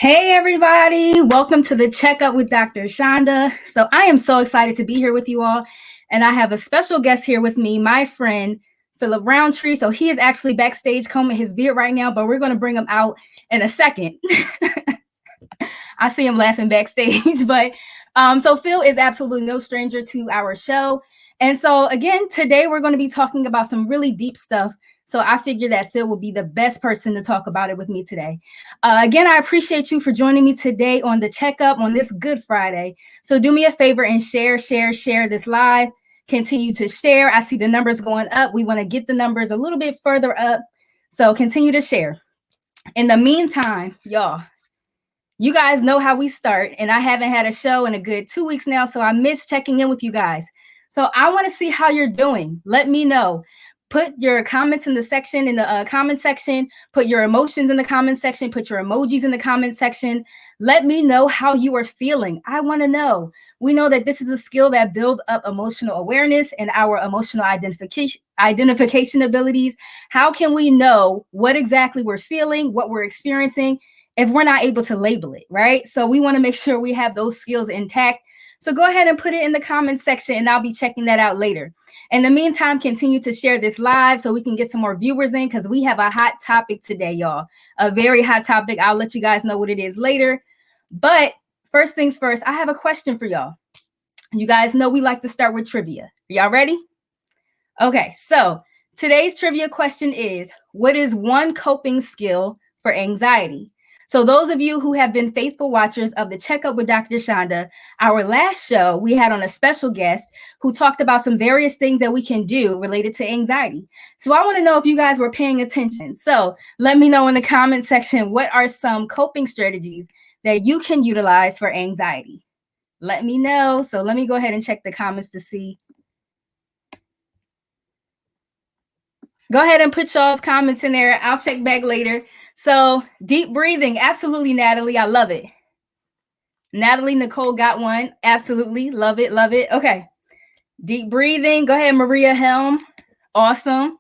Hey everybody, welcome to the Checkup with Dr. Chanda. So I am so excited to be here with you all. And I have a special guest here with me, my friend, Phillip Roundtree. So he is actually backstage combing his beard right now, but we're going to bring him out in a second. I see him laughing backstage, but so Phil is absolutely no stranger to our show. And so again, today we're going to be talking about some really deep stuff. So I figured that Phil will be the best person to talk about it with me today. Again, I appreciate you for joining me today on the Checkup on this Good Friday. So do me a favor and share this live. Continue to share. I see the numbers going up. We want to get the numbers a little bit further up. So continue to share. In the meantime, y'all, you guys know how we start, and I haven't had a show in a good 2 weeks now, so I miss checking in with you guys. So I want to see how you're doing. Let me know. Put your comments in the comment section. Put your emotions in the comment section. Put your emojis in the comment section. Let me know how you are feeling. I want to know. We know that this is a skill that builds up emotional awareness and our emotional identification abilities. How can we know what exactly we're feeling, what we're experiencing, if we're not able to label it, right? So we want to make sure we have those skills intact. So go ahead and put it in the comments section, and I'll be checking that out later. In the meantime, continue to share this live so we can get some more viewers in, because we have a hot topic today, y'all. A very hot topic. I'll let you guys know what it is later. But first things first, I have a question for y'all. You guys know we like to start with trivia. Are y'all ready? Okay, so today's trivia question is, what is one coping skill for anxiety? So those of you who have been faithful watchers of the Checkup with Dr. Chanda, our last show, we had on a special guest who talked about some various things that we can do related to anxiety. So I want to know if you guys were paying attention. So let me know in the comment section, what are some coping strategies that you can utilize for anxiety? Let me know. So let me go ahead and check the comments to see. Go ahead and put y'all's comments in there. I'll check back later. So deep breathing. Absolutely, Natalie. I love it. Natalie Nicole got one. Absolutely. Love it. Love it. Okay. Deep breathing. Go ahead, Maria Helm. Awesome.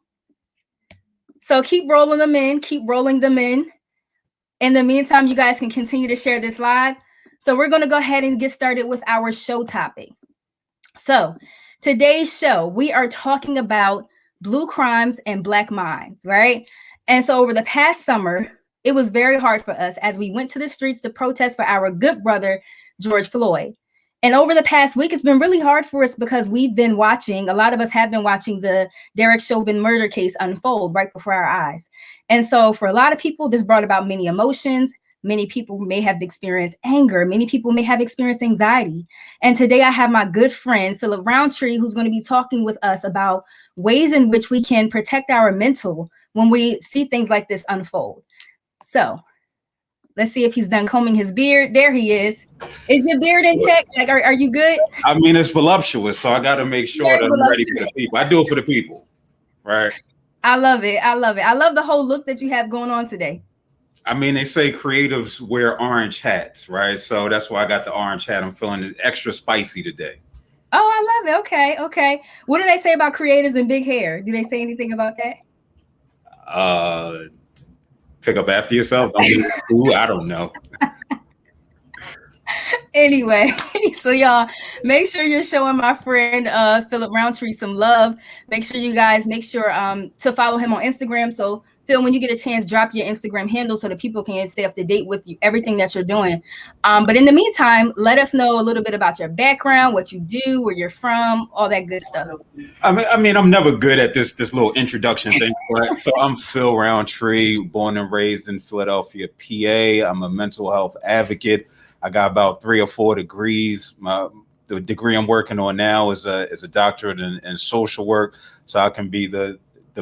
So keep rolling them in. Keep rolling them in. In the meantime, you guys can continue to share this live. So we're going to go ahead and get started with our show topic. So today's show, we are talking about blue crimes and Black minds, right? And so over the past summer, it was very hard for us as we went to the streets to protest for our good brother, George Floyd. And over the past week, it's been really hard for us because we've been watching, a lot of us have been watching the Derek Chauvin murder case unfold right before our eyes. And so for a lot of people, this brought about many emotions. Many people may have experienced anger. Many people may have experienced anxiety. And today I have my good friend, Phillip Roundtree, who's going to be talking with us about ways in which we can protect our mental when we see things like this unfold. So let's see if he's done combing his beard. There he is. Is your beard in check? Like, are you good? I mean, it's voluptuous, so I got to make sure that I'm ready for the people. I do it for the people, right? I love it. I love it. I love the whole look that you have going on today. I mean, they say creatives wear orange hats, right? So that's why I got the orange hat. I'm feeling extra spicy today. Oh, I love it. Okay, okay. What do they say about creatives and big hair? Do they say anything about that? Pick up after yourself. I don't know. Anyway, so y'all make sure you're showing my friend Phillip Roundtree some love. Make sure you guys to follow him on Instagram. So Phil, when you get a chance, drop your Instagram handle so that people can stay up to date with you, everything that you're doing. But in the meantime, let us know a little bit about your background, what you do, where you're from, all that good stuff. I mean, I'm never good at this little introduction thing, but so I'm Phil Roundtree, born and raised in Philadelphia, PA. I'm a mental health advocate. I got about 3 or 4 degrees. The degree I'm working on now is a doctorate in social work, so I can be the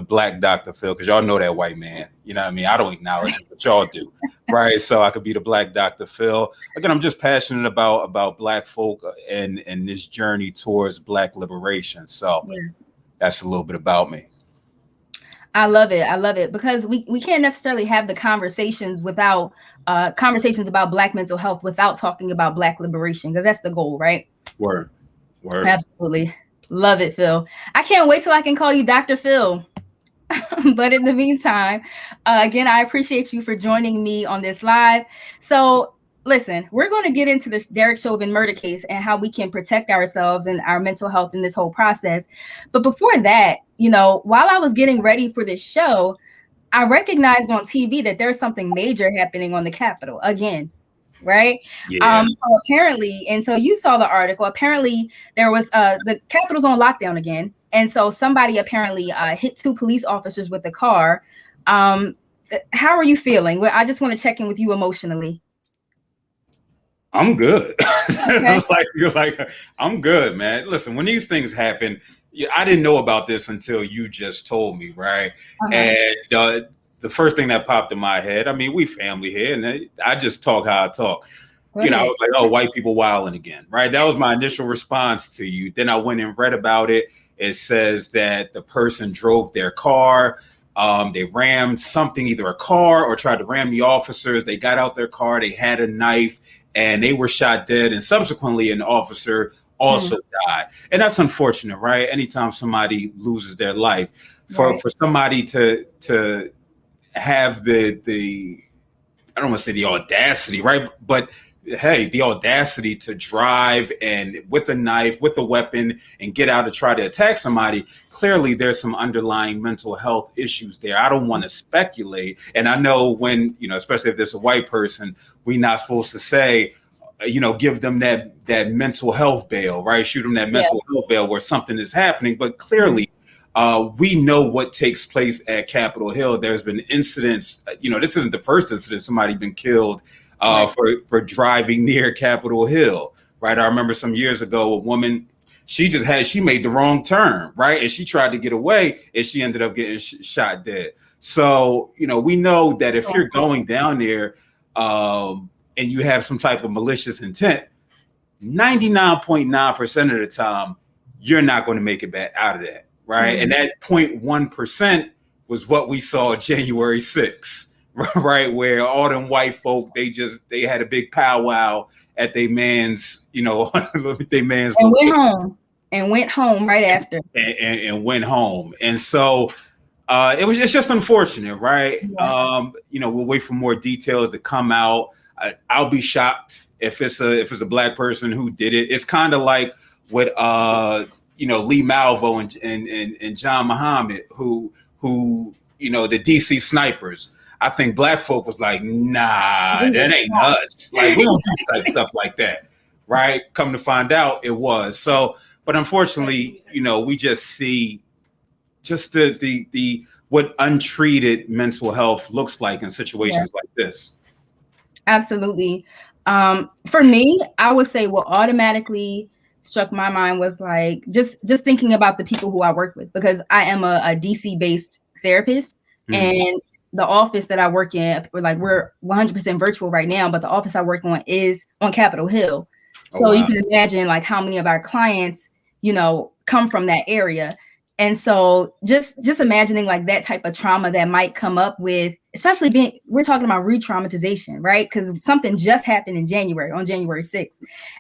Black Dr. Phil, because y'all know that white man. You know what I mean? I don't acknowledge it, but y'all do, right? So I could be the Black Dr. Phil. Again, I'm just passionate about Black folk and this journey towards Black liberation. So that's a little bit about me. I love it. I love it, because we can't necessarily have the conversations without conversations about Black mental health without talking about Black liberation, because that's the goal, right? Word. Absolutely. Love it, Phil. I can't wait till I can call you Dr. Phil. But in the meantime, again, I appreciate you for joining me on this live. So, listen, we're going to get into this Derek Chauvin murder case and how we can protect ourselves and our mental health in this whole process. But before that, while I was getting ready for this show, I recognized on TV that there's something major happening on the Capitol again. Right. Yeah. So apparently, and so you saw the article, apparently there was the Capitol's on lockdown again. And so somebody apparently hit two police officers with the car. How are you feeling? Well, I just want to check in with you emotionally. I'm good. Okay. like I'm good, man. Listen, when these things happen, I didn't know about this until you just told me, right? Uh-huh. And the first thing that popped in my head, I mean, we family here, and I just talk how I talk. Go I ahead. was like, oh, white people wilding again, right? That was my initial response to you. Then I went and read about it. It says that the person drove their car. They rammed something, either a car or tried to ram the officers. They got out their car. They had a knife and they were shot dead. And subsequently, an officer also died. And that's unfortunate, right? Anytime somebody loses their life, for somebody to have the I don't want to say the audacity, right? But hey, the audacity to drive and with a knife, with a weapon, and get out to try to attack somebody. Clearly, there's some underlying mental health issues there. I don't want to speculate. And I know when, especially if there's a white person, we're not supposed to say, give them that mental health bail, right? Shoot them that mental health bail where something is happening. But clearly, we know what takes place at Capitol Hill. There's been incidents. This isn't the first incident somebody been killed for driving near Capitol Hill, right? I remember some years ago, a woman, she made the wrong turn, right? And she tried to get away and she ended up getting shot dead. So, we know that if you're going down there and you have some type of malicious intent, 99.9% of the time, you're not going to make it back out of that. Right. And that 0.1% was what we saw January 6th, right? Where all them white folk, they had a big powwow at their man's, their man's and location. went home right after. And went home. And so it's just unfortunate, right? Yeah. We'll wait for more details to come out. I'll be shocked if it's a black person who did it. It's kind of like with Lee Malvo and John Muhammad, who the DC snipers. I think black folk was like, nah, that ain't us. Like, we don't do type stuff like that, right? Come to find out, it was. So, but unfortunately, we just see just the what untreated mental health looks like in situations like this. Absolutely. For me, I would say what automatically struck my mind was like just thinking about the people who I work with, because I am a DC based therapist, and the office that I work in, we're 100% virtual right now, but the office I work on is on Capitol Hill. So you can imagine like how many of our clients, come from that area. And so just imagining like that type of trauma that might come up with, especially we're talking about re-traumatization, right? Because something just happened on January 6th.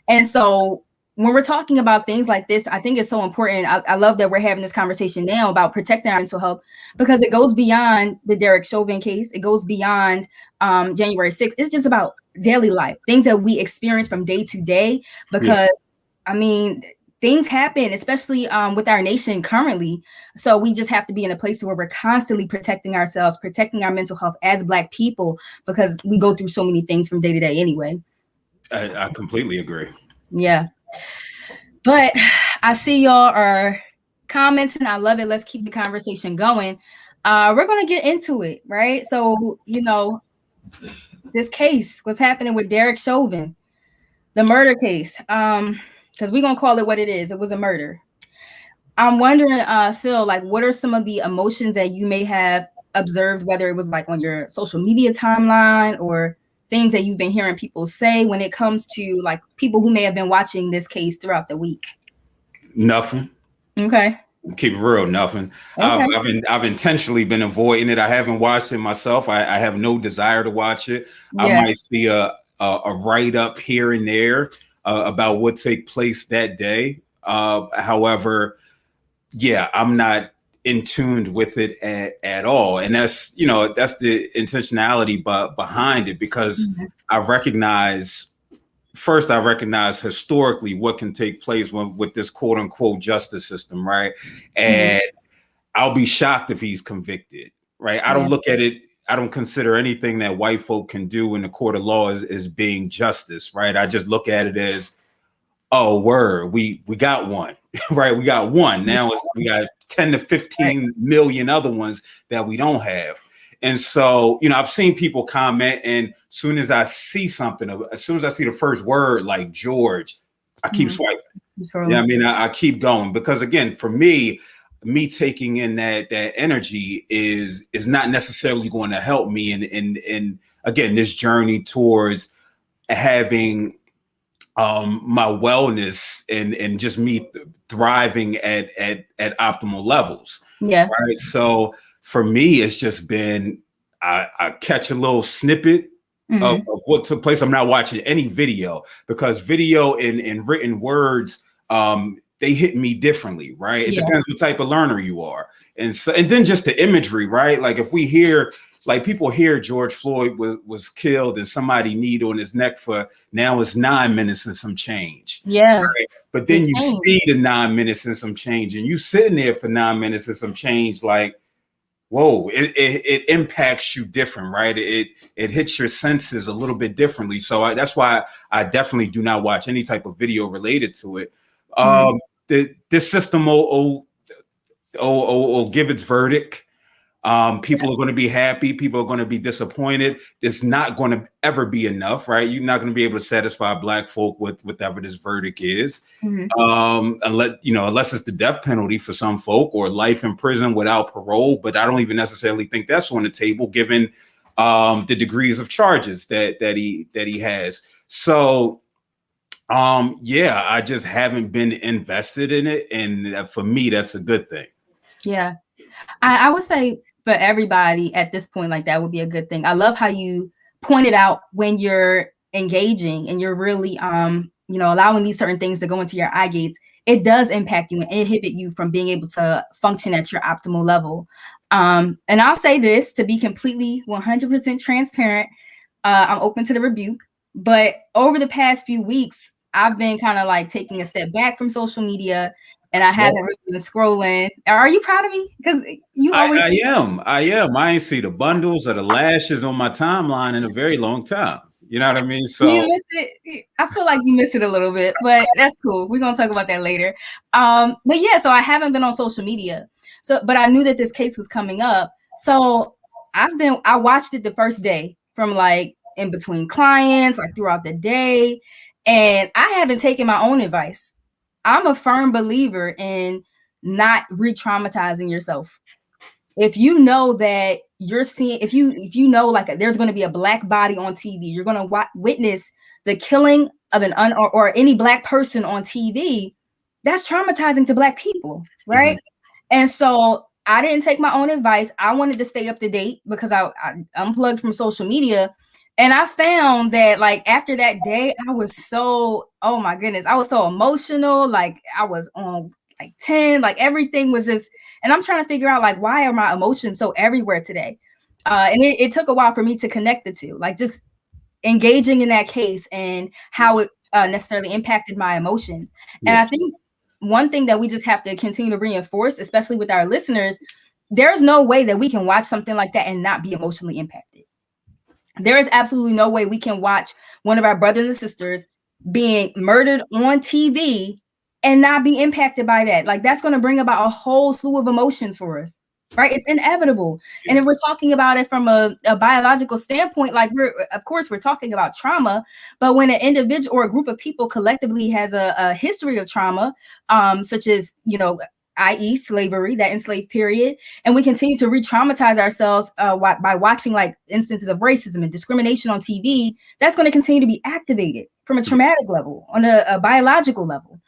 And so when we're talking about things like this, I think it's so important. I love that we're having this conversation now about protecting our mental health, because it goes beyond the Derek Chauvin case. It goes beyond January 6th. It's just about daily life, things that we experience from day to day, because I mean, things happen, especially with our nation currently. So we just have to be in a place where we're constantly protecting ourselves, protecting our mental health as Black people, because we go through so many things from day to day anyway. I completely agree. Yeah. But I see y'all are commenting. I love it. Let's keep the conversation going. We're going to get into it, right? So, this case, what's happening with Derek Chauvin, the murder case, because we're going to call it what it is. It was a murder. I'm wondering, Phil, like, what are some of the emotions that you may have observed, whether it was like on your social media timeline or things that you've been hearing people say when it comes to like people who may have been watching this case throughout the week? Nothing. Okay. Keep it real, nothing. Okay. I've intentionally been avoiding it. I haven't watched it myself. I have no desire to watch it. I Yeah. might see a write up here and there about what took place that day. However, yeah, I'm not in tuned with it at all. And that's, you know, that's the intentionality behind it, because I recognize, first, I recognize historically what can take place with this quote unquote justice system, right? And I'll be shocked if he's convicted, right? I don't look at it, I don't consider anything that white folk can do in the court of law as being justice, right? I just look at it as, oh, word, we got one, right? We got one. Now we got 10 to 15 million other ones that we don't have. And so, you know, I've seen people comment, and as soon as I see something, as soon as I see the first word like George, I keep swiping. Yeah, I mean, I keep going, because again, for me taking in that energy is not necessarily going to help me in again, this journey towards having my wellness and just me thriving at optimal levels. Yeah. Right. So for me, it's just been, I catch a little snippet of what took place. I'm not watching any video, because video and written words, they hit me differently, right? It depends what type of learner you are. And so, and then just the imagery, right? Like if we hear, like people hear George Floyd was killed and somebody kneed on his neck for, now it's 9 minutes and some change. Yeah. Right? But then you see the 9 minutes and some change, and you sitting there for 9 minutes and some change, like, whoa, it impacts you different, right? It hits your senses a little bit differently. So that's why I definitely do not watch any type of video related to it. This system will give its verdict. People are going to be happy. People are going to be disappointed. It's not going to ever be enough, right? You're not going to be able to satisfy Black folk with whatever this verdict is, unless it's the death penalty for some folk, or life in prison without parole. But I don't even necessarily think that's on the table, given the degrees of charges that he has. So, I just haven't been invested in it, and for me, that's a good thing. Yeah, I would say for everybody at this point, like that would be a good thing. I love how you pointed out when you're engaging and you're really, allowing these certain things to go into your eye gates, it does impact you and inhibit you from being able to function at your optimal level. And I'll say this to be completely 100% transparent. I'm open to the rebuke, but over the past few weeks, I've been kind of like taking a step back from social media, and I haven't really been scrolling. Are you proud of me? Because you always. I am. I ain't see the bundles or the lashes on my timeline in a very long time. You know what I mean? So you missed it. I feel like you missed it a little bit, but that's cool. We're gonna talk about that later. But yeah, so I haven't been on social media. But I knew that this case was coming up. So I watched it the first day from like in between clients, like throughout the day, and I haven't taken my own advice. I'm a firm believer in not re-traumatizing yourself. If you know that you're seeing, if you know like there's going to be a Black body on TV, you're going to witness the killing of an or any Black person on TV, that's traumatizing to Black people, right? And so I didn't take my own advice. I wanted to stay up to date because I unplugged from social media. And I found that like after that day, I was so, oh my goodness, I was so emotional. Like I was on like 10, like everything was just, and I'm trying to figure out like, why are my emotions so everywhere today? And it took a while for me to connect the two, like just engaging in that case and how it necessarily impacted my emotions. And I think one thing that we just have to continue to reinforce, especially with our listeners, there's no way that we can watch something like that and not be emotionally impacted. There is absolutely no way we can watch one of our brothers and sisters being murdered on TV and not be impacted by that. Like that's going to bring about a whole slew of emotions for us, right? It's inevitable. And if we're talking about it from a biological standpoint, like of course we're talking about trauma, but when an individual or a group of people collectively has a history of trauma, such as, i.e. slavery, that enslaved period, and we continue to re-traumatize ourselves by watching like instances of racism and discrimination on TV, that's going to continue to be activated from a traumatic level, on a biological level.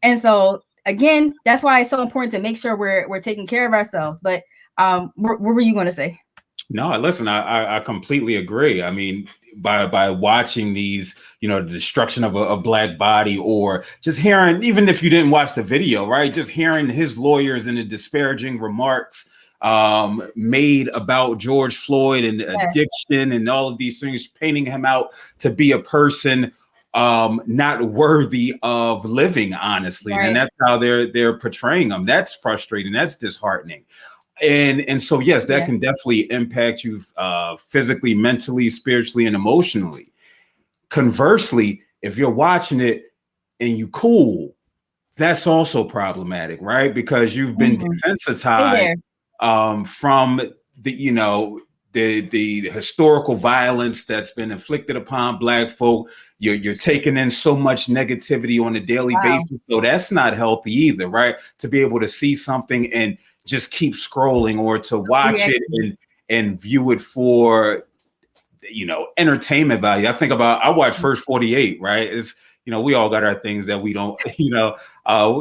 And so again, that's why it's so important to make sure we're taking care of ourselves. But what were you going to say? No, listen, I completely agree. I mean, by watching these, the destruction of a black body, or just hearing, even if you didn't watch the video, right? Just hearing his lawyers and the disparaging remarks made about George Floyd and Yes, addiction and all of these things, painting him out to be a person not worthy of living, honestly. And right. that's how they're portraying him. That's frustrating. That's disheartening. And so yes, that Yeah. can definitely impact you physically, mentally, spiritually, and emotionally. Conversely, if you're watching it and you cool, that's also problematic, right? Because you've been Mhm. Stay desensitized there. from the historical violence that's been inflicted upon black folk. You're taking in so much negativity on a daily Wow. basis, so that's not healthy either, right? To be able to see something and just keep scrolling, or to watch it Reaction. and view it for entertainment value. I watch First 48, right? It's we all got our things that we don't,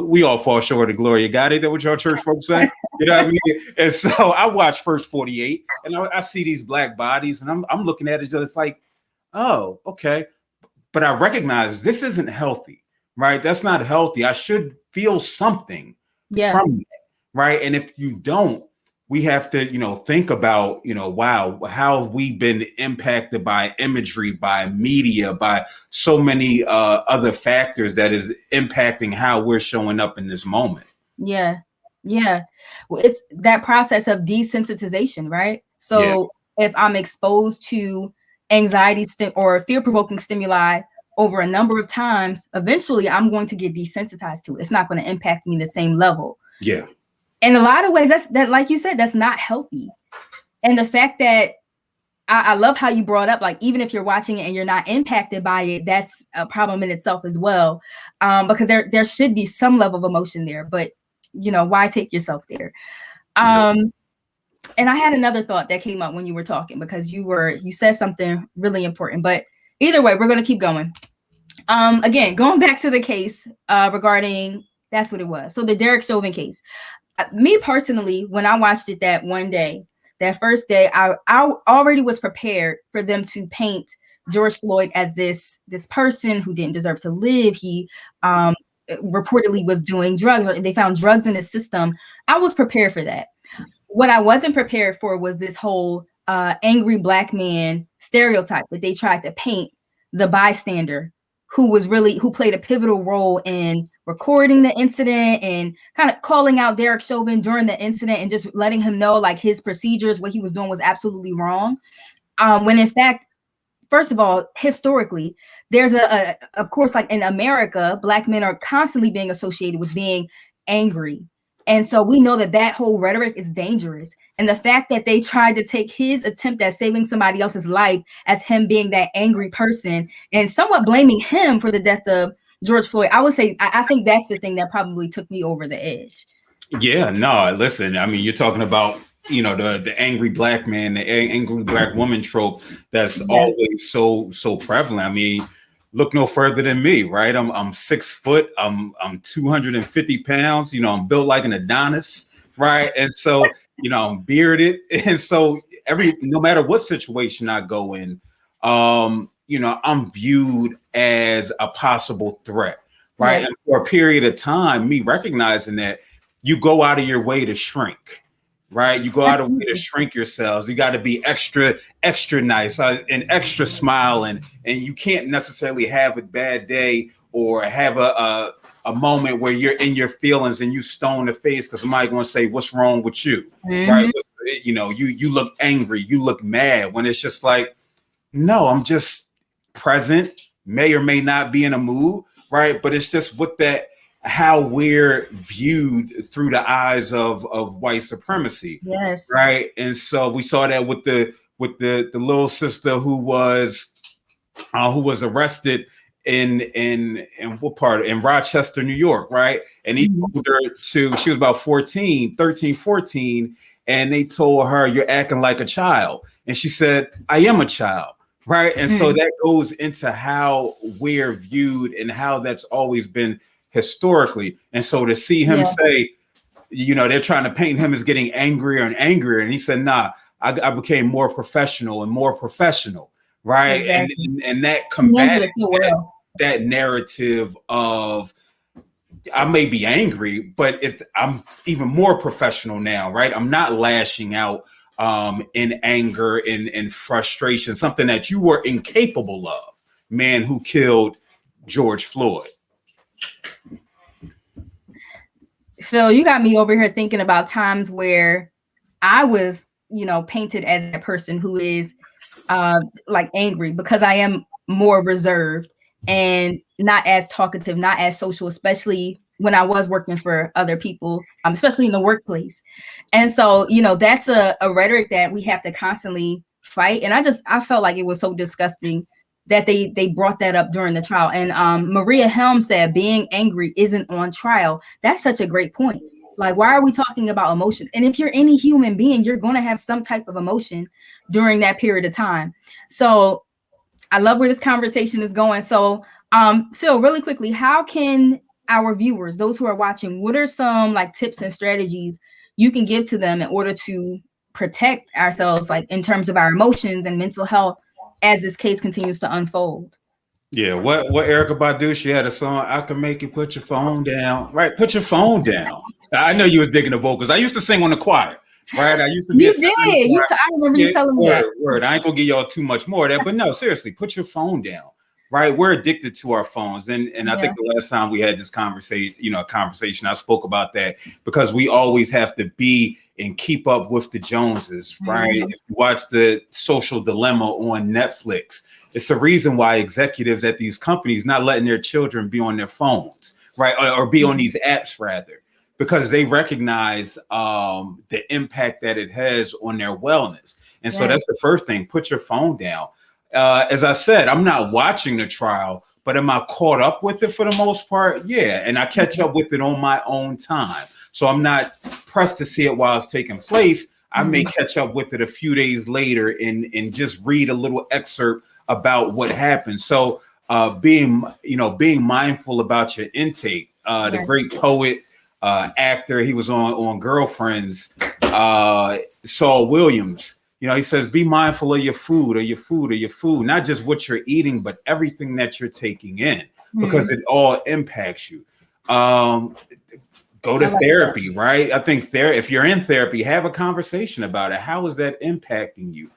we all fall short of the glory of God. Ain't that what y'all church folks say? You know what I mean? And so I watch First 48 and I see these black bodies and I'm looking at it just like, oh, okay. But I recognize this isn't healthy, right? That's not healthy. I should feel something Yeah. from it, right? And if you don't, we have to, think about, wow, how have we been impacted by imagery, by media, by so many other factors that is impacting how we're showing up in this moment. Yeah. Yeah. Well, it's that process of desensitization, right? Yeah, So if I'm exposed to or fear-provoking stimuli over a number of times, eventually I'm going to get desensitized to it. It's not going to impact me the same level. yeah, In a lot of ways, that like you said, that's not healthy. And the fact that I love how you brought up, like, even if you're watching it and you're not impacted by it, that's a problem in itself as well. Because there should be some level of emotion there, but why take yourself there? yeah. And I had another thought that came up when you were talking, because you said something really important. But either way, we're gonna keep going. Again, going back to the case regarding, that's what it was. So the Derek Chauvin case. Me personally, when I watched it that one day, that first day, I already was prepared for them to paint George Floyd as this person who didn't deserve to live. He reportedly was doing drugs, or they found drugs in his system. I was prepared for that. What I wasn't prepared for was this whole angry black man stereotype that they tried to paint the bystander, who played a pivotal role in recording the incident and kind of calling out Derek Chauvin during the incident and just letting him know, like, his procedures, what he was doing was absolutely wrong. When in fact, first of all, historically, there's of course, like in America, black men are constantly being associated with being angry. And so we know that whole rhetoric is dangerous. And the fact that they tried to take his attempt at saving somebody else's life as him being that angry person and somewhat blaming him for the death of George Floyd, I would say, I think that's the thing that probably took me over the edge. Yeah, no, listen, I mean, you're talking about, the angry black man, the angry black woman trope that's Yeah. always so prevalent. I mean, look no further than me, right? I'm 6 foot, I'm 250 pounds, I'm built like an Adonis, right? And so, I'm bearded. And so no matter what situation I go in, I'm viewed as a possible threat, right? Yeah. And for a period of time, me recognizing that, you go out of your way to shrink, right? You go out of your way to Absolutely. shrink yourselves. You got to be extra nice, and extra smile, and you can't necessarily have a bad day or have a moment where you're in your feelings and you stone the face because somebody's going to say, "What's wrong with you?" Right? Mm-hmm. You look angry, you look mad, when it's just like, no, I'm just present, may or may not be in a mood, right? But it's just with that, how we're viewed through the eyes of white supremacy, Yes. right? And so we saw that with the little sister who was arrested in what part, in Rochester, New York, right? And he Mm-hmm. told her she was about 14, and they told her, "You're acting like a child." And she said, "I am a child." Right. And so Mm. that goes into how we're viewed and how that's always been historically. And so to see him Yeah. say, they're trying to paint him as getting angrier and angrier. And he said, "Nah, I became more professional and more professional, right? Exactly. And that You handled combated it so well. that narrative of I may be angry, but I'm even more professional now, right? I'm not lashing out in anger and frustration, something that you were incapable of, man who killed George Floyd. Phil, you got me over here thinking about times where I was, painted as a person who is like angry because I am more reserved and not as talkative, not as social, especially when I was working for other people, especially in the workplace. And so, that's a rhetoric that we have to constantly fight. And I felt like it was so disgusting that they brought that up during the trial. And Maria Helm said being angry isn't on trial. That's such a great point. Like, why are we talking about emotions? And if you're any human being, you're going to have some type of emotion during that period of time. So I love where this conversation is going. So, Phil, really quickly, how can our viewers, those who are watching, what are some like tips and strategies you can give to them in order to protect ourselves, like in terms of our emotions and mental health as this case continues to unfold? Yeah, what Erica Badu, she had a song, I Can Make You Put Your Phone Down. Right, put your phone down. I know you was digging the vocals. I used to sing on the choir, right? I used to be You a tenor in the did. choir. I remember Yeah, you telling me that. word. I ain't gonna give y'all too much more of that, but no, seriously, put your phone down. Right, we're addicted to our phones, and I Yeah. think the last time we had this conversation, I spoke about that because we always have to be and keep up with the Joneses, right? Mm-hmm. If you watch the Social Dilemma on Netflix, it's the reason why executives at these companies not letting their children be on their phones, right, or be on these apps rather, because they recognize the impact that it has on their wellness. And so that's the first thing: put your phone down. As I said, I'm not watching the trial, but am I caught up with it for the most part? Yeah, and I catch up with it on my own time. So I'm not pressed to see it while it's taking place. I may catch up with it a few days later and just read a little excerpt about what happened. So being mindful about your intake. The great poet, actor, he was on Girlfriends, Saul Williams. He says, be mindful of your food, not just what you're eating, but everything that you're taking in, because it all impacts you. Go to therapy, right? I think if you're in therapy, have a conversation about it. How is that impacting you?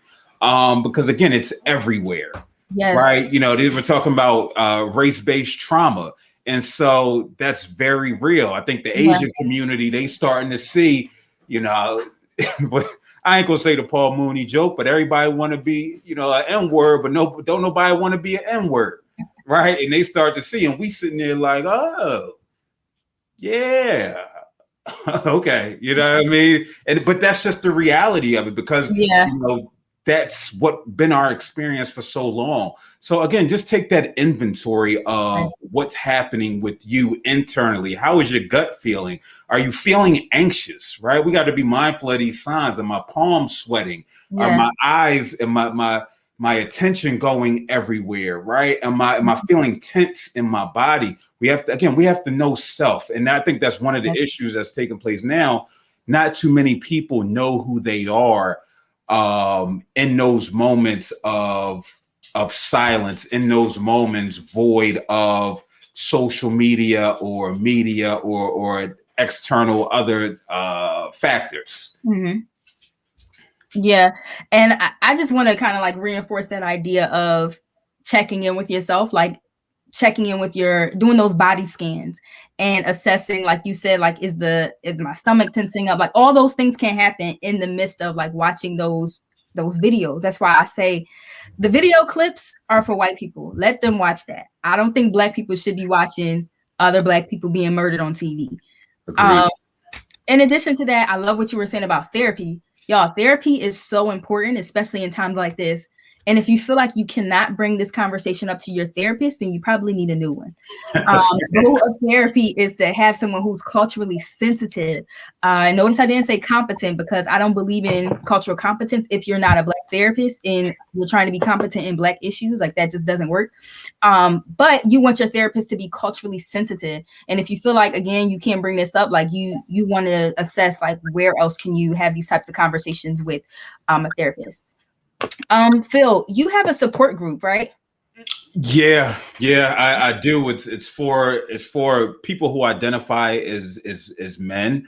Because again, it's everywhere, right? We're talking about race-based trauma. And so that's very real. I think the Asian community, they starting to see, but I ain't gonna say the Paul Mooney joke, but everybody want to be, an N-word, but don't nobody want to be an N-word, right? And they start to see, and we sitting there like, oh, yeah, okay, you know what I mean? But that's just the reality of it, because that's what been our experience for so long. So again, just take that inventory of what's happening with you internally. How is your gut feeling? Are you feeling anxious? Right? We got to be mindful of these signs. Are my palms sweating? Are my eyes and my attention going everywhere? Right? Am I feeling tense in my body? We have to know self. And I think that's one of the issues that's taking place now. Not too many people know who they are in those moments of silence, in those moments void of social media or external other factors. Yeah. And I just want to kind of like reinforce that idea of checking in with yourself, like checking in with doing those body scans and assessing, like you said, like, is my stomach tensing up? Like all those things can happen in the midst of like watching those videos. That's why I say the video clips are for white people. Let them watch that. I don't think Black people should be watching other Black people being murdered on TV. In addition to that, I love what you were saying about therapy. Y'all, therapy is so important, especially in times like this. And if you feel like you cannot bring this conversation up to your therapist, then you probably need a new one. The goal of therapy is to have someone who's culturally sensitive. Notice I didn't say competent, because I don't believe in cultural competence if you're not a Black therapist and you're trying to be competent in Black issues. Like, that just doesn't work. But you want your therapist to be culturally sensitive. And if you feel like, again, you can't bring this up, like you want to assess, like, where else can you have these types of conversations with a therapist. Phil, you have a support group, right? Yeah, I do. It's for people who identify as men.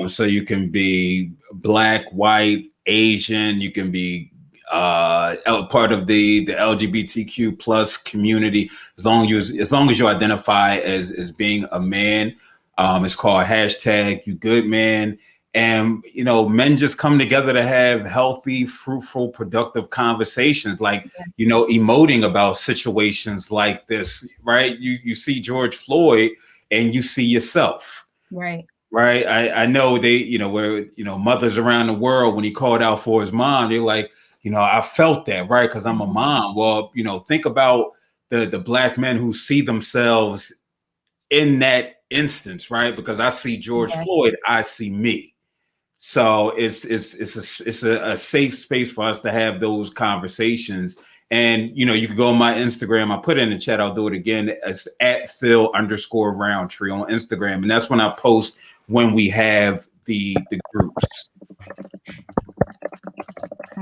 So you can be Black, white, Asian. You can be part of the LGBTQ plus community. As long as you identify as being a man, it's called hashtag You Good Man. And men just come together to have healthy, fruitful, productive conversations, like emoting about situations like this, right? You see George Floyd and you see yourself, right? I know they, where mothers around the world, when he called out for his mom, they're like, I felt that, right? Because I'm a mom. Well, think about the Black men who see themselves in that instance, right? Because I see George Floyd, I see me. So it's a safe space for us to have those conversations. And you can go on my Instagram. I put it in the chat. I'll do it again. It's at Phil_Roundtree on Instagram, and that's when I post when we have the groups.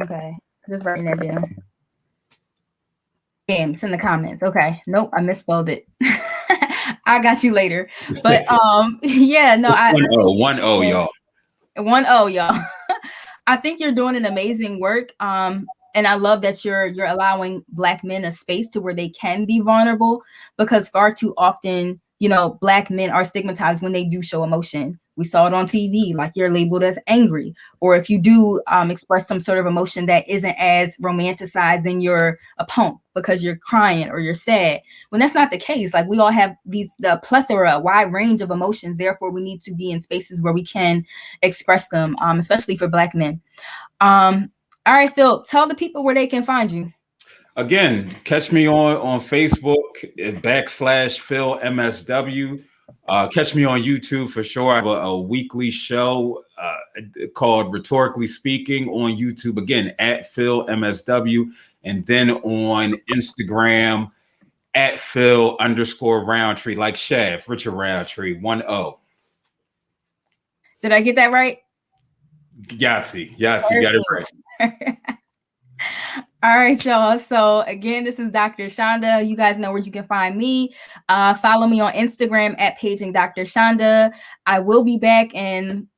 Okay, just writing that down. Bam, it's in the comments. Okay, nope, I misspelled it. I got you later. But yeah, no, one O, y'all. 1-0, y'all. I think you're doing an amazing work. And I love that you're allowing Black men a space to where they can be vulnerable, because far too often, Black men are stigmatized when they do show emotion. We saw it on TV, like you're labeled as angry, or if you do express some sort of emotion that isn't as romanticized, then you're a punk because you're crying or you're sad. When that's not the case, like we all have the plethora, a wide range of emotions. Therefore, we need to be in spaces where we can express them, especially for Black men. All right, Phil, tell the people where they can find you. Again, catch me on Facebook /Phil MSW. Catch me on YouTube for sure. I have a weekly show called Rhetorically Speaking on YouTube. Again, at Phil MSW. And then on Instagram at Phil_Roundtree, like Chef, Richard Roundtree, 1-0. Did I get that right? Yahtzee, you got it right. All right, y'all. So again, this is Dr. Chanda. You guys know where you can find me. Follow me on Instagram at Paging Dr. Chanda. I will be back in,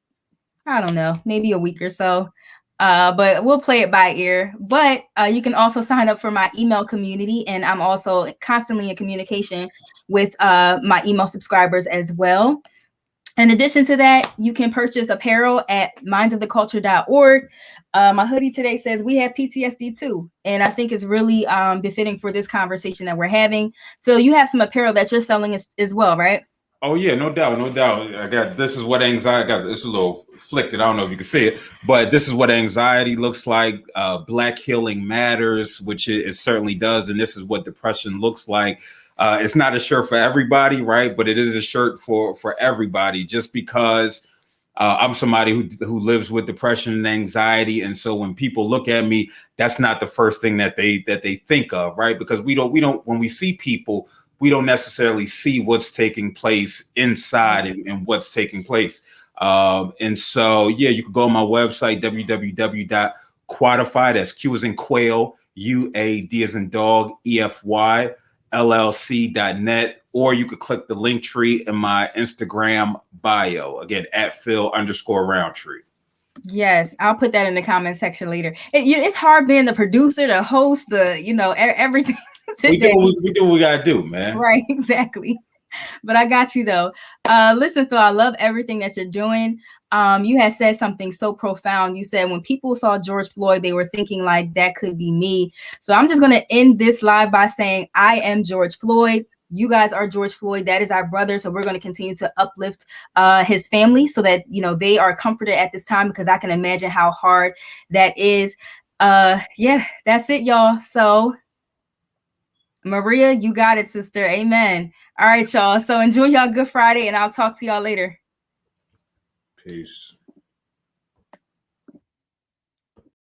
I don't know, maybe a week or so. But we'll play it by ear. But you can also sign up for my email community. And I'm also constantly in communication with my email subscribers as well. In addition to that, you can purchase apparel at mindsoftheculture.org. My hoodie today says we have PTSD too. And I think it's really befitting for this conversation that we're having. Phil, you have some apparel that you're selling as well, right? Oh yeah, no doubt. I got This is what anxiety got. It's a little flicked. I don't know if you can see it, but this is what anxiety looks like. Black healing matters, which it certainly does, and this is what depression looks like. It's not a shirt for everybody, right? But it is a shirt for everybody. Just because I'm somebody who lives with depression and anxiety, and so when people look at me, that's not the first thing that they think of, right? Because we don't when we see people, we don't necessarily see what's taking place inside and what's taking place. And so, yeah, you can go on my website, www.quadify, that's Q as in quail, UAD as in dog, EFY, LLC.net, or you could click the link tree in my Instagram bio, again, at Phil_Roundtree. Yes, I'll put that in the comment section later. It's hard being the producer, the host, everything. We do what we gotta do, man. Right, exactly. But I got you though. Listen, Phil, I love everything that you're doing. You had said something so profound. You said when people saw George Floyd, they were thinking like that could be me. So I'm just gonna end this live by saying I am George Floyd. You guys are George Floyd. That is our brother. So we're going to continue to uplift his family so that, they are comforted at this time, because I can imagine how hard that is. Yeah, that's it, y'all. So Maria, you got it, sister. Amen. All right, y'all. So enjoy y'all Good Friday, and I'll talk to y'all later. Peace.